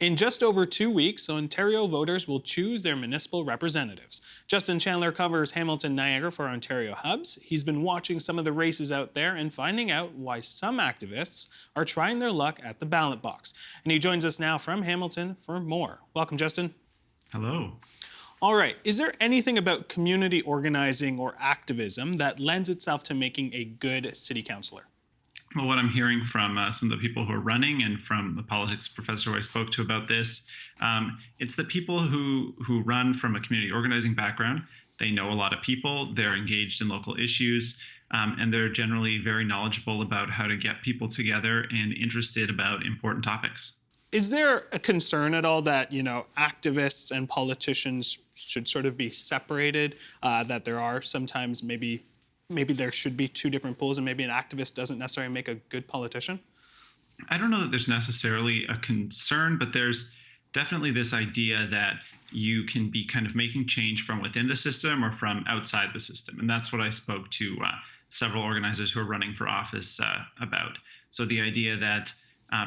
In just over 2 weeks, Ontario voters will choose their municipal representatives. Justin Chandler covers Hamilton-Niagara for Ontario Hubs. He's been watching some of the races out there and finding out why some activists are trying their luck at the ballot box. And he joins us now from Hamilton for more. Welcome, Justin. Hello. All right, is there anything about community organizing or activism that lends itself to making a good city councillor? Well, what I'm hearing from some of the people who are running and from the politics professor who I spoke to about this, it's the people who run from a community organizing background. They know a lot of people, they're engaged in local issues, and they're generally very knowledgeable about how to get people together and interested about important topics. Is there a concern at all that, activists and politicians should sort of be separated, that there are sometimes maybe there should be two different pools and maybe an activist doesn't necessarily make a good politician? I don't know that there's necessarily a concern, but there's definitely this idea that you can be kind of making change from within the system or from outside the system. And that's what I spoke to several organizers who are running for office about. So the idea that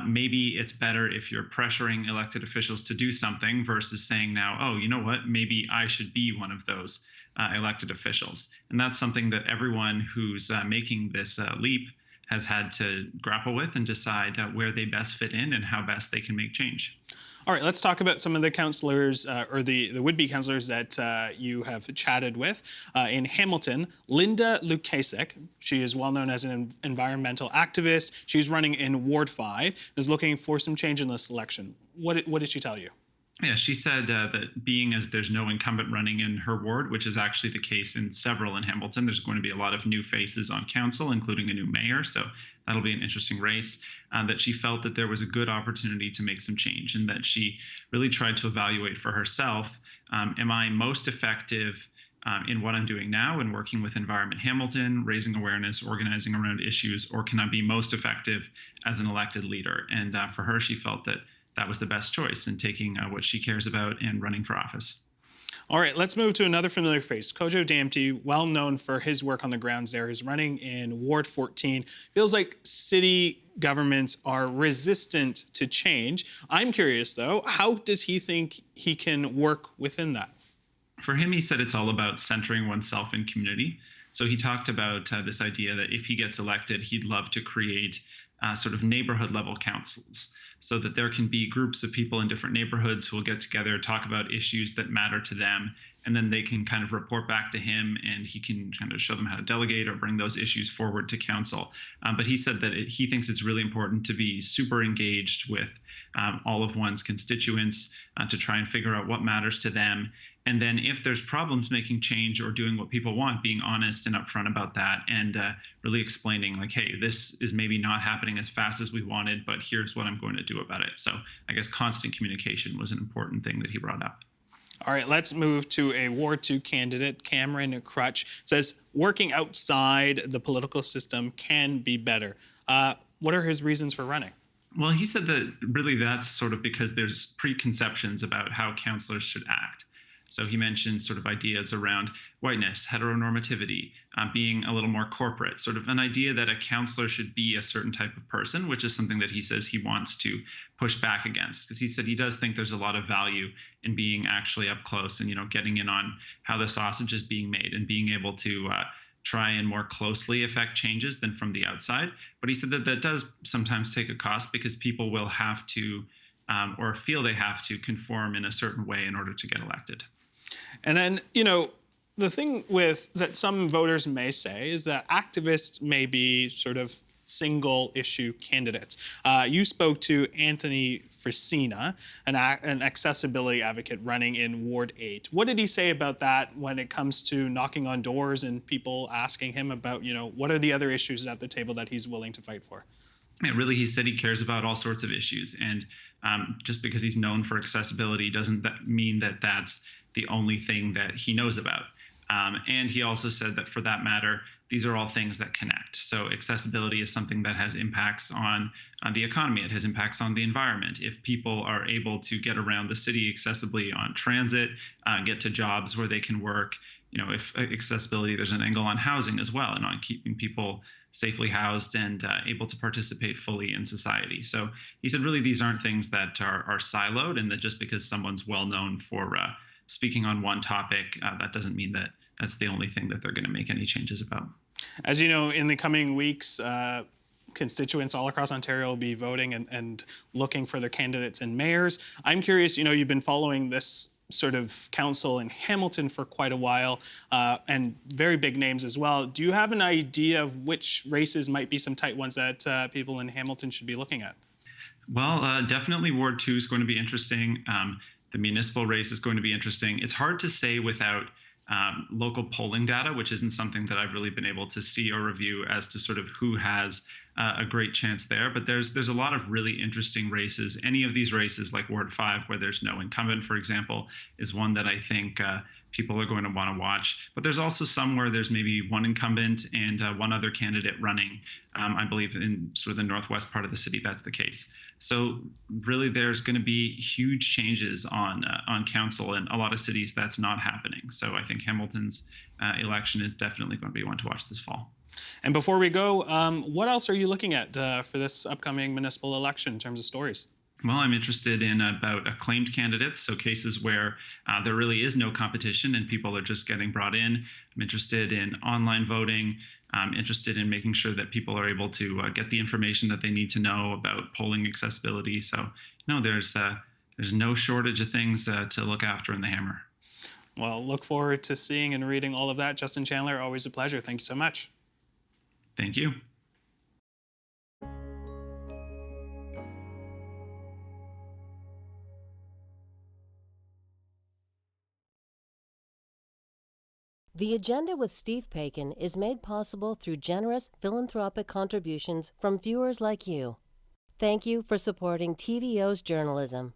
maybe it's better if you're pressuring elected officials to do something versus saying now, oh, you know what, maybe I should be one of those elected officials. And that's something that everyone who's making this leap has had to grapple with and decide where they best fit in and how best they can make change. All right, let's talk about some of the councillors or the would-be councillors that you have chatted with. In Hamilton, Linda Kasich, she is well known as an environmental activist. She's running in Ward 5, is looking for some change in this election. What did she tell you? Yeah, she said that being as there's no incumbent running in her ward, which is actually the case in several in Hamilton, there's going to be a lot of new faces on council, including a new mayor. So that'll be an interesting race. That she felt that there was a good opportunity to make some change and that she really tried to evaluate for herself, am I most effective in what I'm doing now and working with Environment Hamilton, raising awareness, organizing around issues, or can I be most effective as an elected leader? And for her, she felt that that was the best choice in taking what she cares about and running for office. All right, let's move to another familiar face. Kojo Damnte, well known for his work on the grounds there, is running in Ward 14. Feels like city governments are resistant to change. I'm curious, though, how does he think he can work within that? For him, he said it's all about centering oneself in community. So he talked about this idea that if he gets elected, he'd love to create sort of neighborhood level councils so that there can be groups of people in different neighborhoods who will get together, talk about issues that matter to them, and then they can kind of report back to him and he can kind of show them how to delegate or bring those issues forward to council. But he said that he thinks it's really important to be super engaged with all of one's constituents to try and figure out what matters to them. And then if there's problems making change or doing what people want, being honest and upfront about that and really explaining like, hey, this is maybe not happening as fast as we wanted, but here's what I'm going to do about it. So I guess constant communication was an important thing that he brought up. All right, let's move to a Ward 2 candidate, Cameron Crutch. Says working outside the political system can be better. What are his reasons for running? Well, he said that really that's sort of because there's preconceptions about how councillors should act. So he mentioned sort of ideas around whiteness, heteronormativity, being a little more corporate, sort of an idea that a councillor should be a certain type of person, which is something that he says he wants to push back against. Because he said he does think there's a lot of value in being actually up close and, getting in on how the sausage is being made and being able to try and more closely affect changes than from the outside. But he said that that does sometimes take a cost because people will have to or feel they have to conform in a certain way in order to get elected. And then, the thing with that some voters may say is that activists may be sort of single issue candidates. You spoke to Anthony Francina, an accessibility advocate running in Ward 8. What did he say about that when it comes to knocking on doors and people asking him about, what are the other issues at the table that he's willing to fight for? Yeah, really, he said he cares about all sorts of issues. And just because he's known for accessibility doesn't mean that that's the only thing that he knows about. And he also said that for that matter, these are all things that connect. So accessibility is something that has impacts on the economy. It has impacts on the environment. If people are able to get around the city accessibly on transit, get to jobs where they can work, if accessibility, there's an angle on housing as well, and on keeping people safely housed and able to participate fully in society. So he said, really, these aren't things that are siloed, and that just because someone's well known for speaking on one topic, that doesn't mean that that's the only thing that they're going to make any changes about. As you know, in the coming weeks, constituents all across Ontario will be voting and looking for their candidates and mayors. I'm curious, you've been following this sort of council in Hamilton for quite a while, and very big names as well. Do you have an idea of which races might be some tight ones that people in Hamilton should be looking at? Well, definitely Ward 2 is going to be interesting. The municipal race is going to be interesting. It's hard to say without local polling data, which isn't something that I've really been able to see or review as to sort of who has a great chance there. But there's a lot of really interesting races. Any of these races, like Ward 5, where there's no incumbent, for example, is one that I think people are going to want to watch. But there's also some where there's maybe one incumbent and one other candidate running. I believe in sort of the northwest part of the city, that's the case. So really, there's going to be huge changes on council, and a lot of cities that's not happening. So I think Hamilton's election is definitely going to be one to watch this fall. And before we go, what else are you looking at for this upcoming municipal election in terms of stories? Well, I'm interested in about acclaimed candidates, so cases where there really is no competition and people are just getting brought in. I'm interested in online voting. I'm interested in making sure that people are able to get the information that they need to know about polling accessibility. So, there's no shortage of things to look after in the Hammer. Well, look forward to seeing and reading all of that. Justin Chandler, always a pleasure. Thank you so much. Thank you. The Agenda with Steve Paikin is made possible through generous philanthropic contributions from viewers like you. Thank you for supporting TVO's journalism.